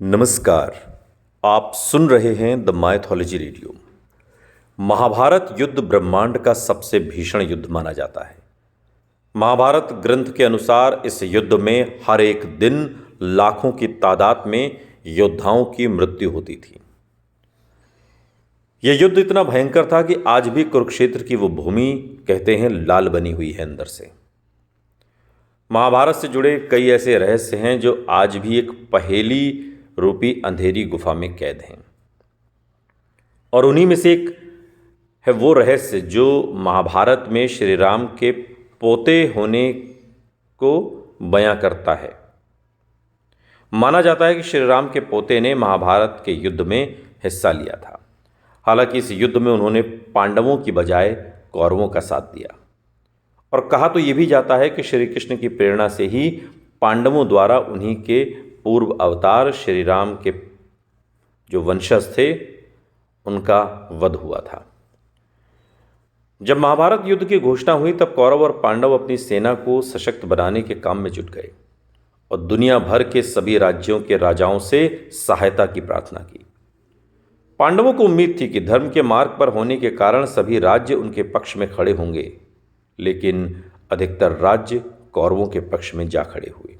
नमस्कार। आप सुन रहे हैं द माइथोलॉजी रेडियो। महाभारत युद्ध ब्रह्मांड का सबसे भीषण युद्ध माना जाता है। महाभारत ग्रंथ के अनुसार इस युद्ध में हर एक दिन लाखों की तादाद में योद्धाओं की मृत्यु होती थी। यह युद्ध इतना भयंकर था कि आज भी कुरुक्षेत्र की वो भूमि कहते हैं लाल बनी हुई है अंदर से। महाभारत से जुड़े कई ऐसे रहस्य हैं जो आज भी एक पहेली रूपी अंधेरी गुफा में कैद हैं। और उन्हीं में से एक है वो रहस्य जो महाभारत में श्री राम के पोते होने को बयां करता है। माना जाता है कि श्री राम के पोते ने महाभारत के युद्ध में हिस्सा लिया था। हालांकि इस युद्ध में उन्होंने पांडवों की बजाय कौरवों का साथ दिया। और कहा तो ये भी जाता है कि श्री कृष्ण की प्रेरणा से ही पांडवों द्वारा उन्हीं के पूर्व अवतार श्री राम के जो वंशज थे उनका वध हुआ था। जब महाभारत युद्ध की घोषणा हुई तब कौरव और पांडव अपनी सेना को सशक्त बनाने के काम में जुट गए और दुनिया भर के सभी राज्यों के राजाओं से सहायता की प्रार्थना की। पांडवों को उम्मीद थी कि धर्म के मार्ग पर होने के कारण सभी राज्य उनके पक्ष में खड़े होंगे, लेकिन अधिकतर राज्य कौरवों के पक्ष में जा खड़े हुए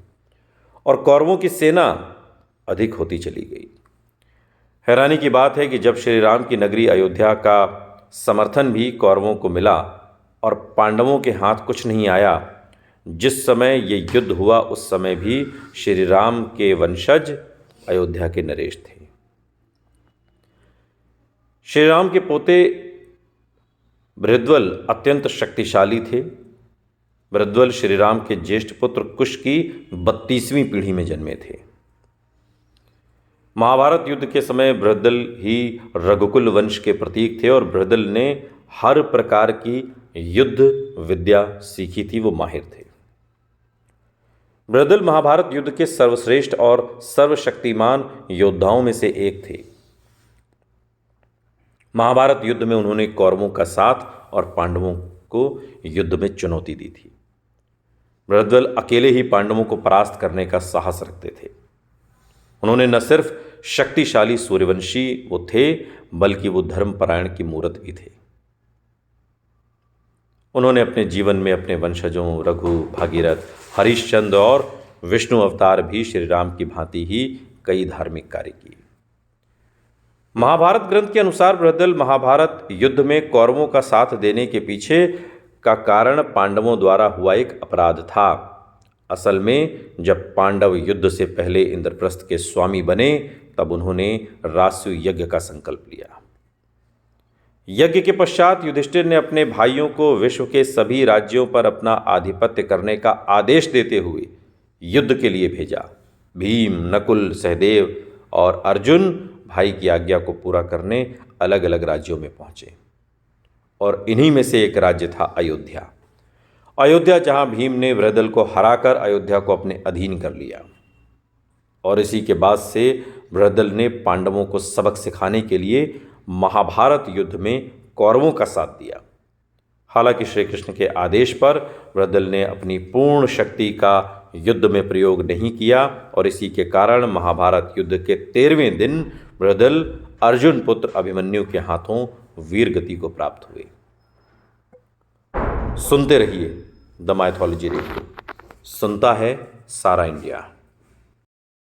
और कौरवों की सेना अधिक होती चली गई। हैरानी की बात है कि जब श्री राम की नगरी अयोध्या का समर्थन भी कौरवों को मिला और पांडवों के हाथ कुछ नहीं आया, जिस समय ये युद्ध हुआ उस समय भी श्री राम के वंशज अयोध्या के नरेश थे। श्री राम के पोते बृहद्रथ अत्यंत शक्तिशाली थे। बृहद्रथ श्री राम के ज्येष्ठ पुत्र कुश की 32वीं पीढ़ी में जन्मे थे। महाभारत युद्ध के समय बृहद्रथ ही रघुकुल वंश के प्रतीक थे और बृहद्रथ ने हर प्रकार की युद्ध विद्या सीखी थी, वो माहिर थे। बृहद्रथ महाभारत युद्ध के सर्वश्रेष्ठ और सर्वशक्तिमान योद्धाओं में से एक थे। महाभारत युद्ध में उन्होंने कौरवों का साथ और पांडवों को युद्ध में चुनौती दी थी। बृहद्रथ अकेले ही पांडवों को परास्त करने का साहस रखते थे। उन्होंने न सिर्फ शक्तिशाली सूर्यवंशी वो थे, बल्कि वो धर्मपरायण की मूरत भी थे। उन्होंने अपने जीवन में अपने वंशजों रघु, भागीरथ, हरिश्चंद्र और विष्णु अवतार भी श्री राम की भांति ही कई धार्मिक कार्य किए। महाभारत ग्रंथ के अनुसार बृहद्रथ महाभारत युद्ध में कौरवों का साथ देने के पीछे का कारण पांडवों द्वारा हुआ एक अपराध था। असल में जब पांडव युद्ध से पहले इंद्रप्रस्थ के स्वामी बने तब उन्होंने रासु यज्ञ का संकल्प लिया। यज्ञ के पश्चात युधिष्ठिर ने अपने भाइयों को विश्व के सभी राज्यों पर अपना आधिपत्य करने का आदेश देते हुए युद्ध के लिए भेजा। भीम, नकुल, सहदेव और अर्जुन भाई की आज्ञा को पूरा करने अलग अलग राज्यों में पहुंचे और इन्हीं में से एक राज्य था अयोध्या। अयोध्या जहां भीम ने बृहद्रथ को हराकर अयोध्या को अपने अधीन कर लिया और इसी के बाद से बृहद्रथ ने पांडवों को सबक सिखाने के लिए महाभारत युद्ध में कौरवों का साथ दिया। हालांकि श्री कृष्ण के आदेश पर बृहद्रथ ने अपनी पूर्ण शक्ति का युद्ध में प्रयोग नहीं किया और इसी के कारण महाभारत युद्ध के 13वें दिन बृहद्रथ अर्जुन पुत्र अभिमन्यु के हाथों वीर गति को प्राप्त हुए। सुनते रहिए द माइथोलॉजी रेडियो। सुनता है सारा इंडिया।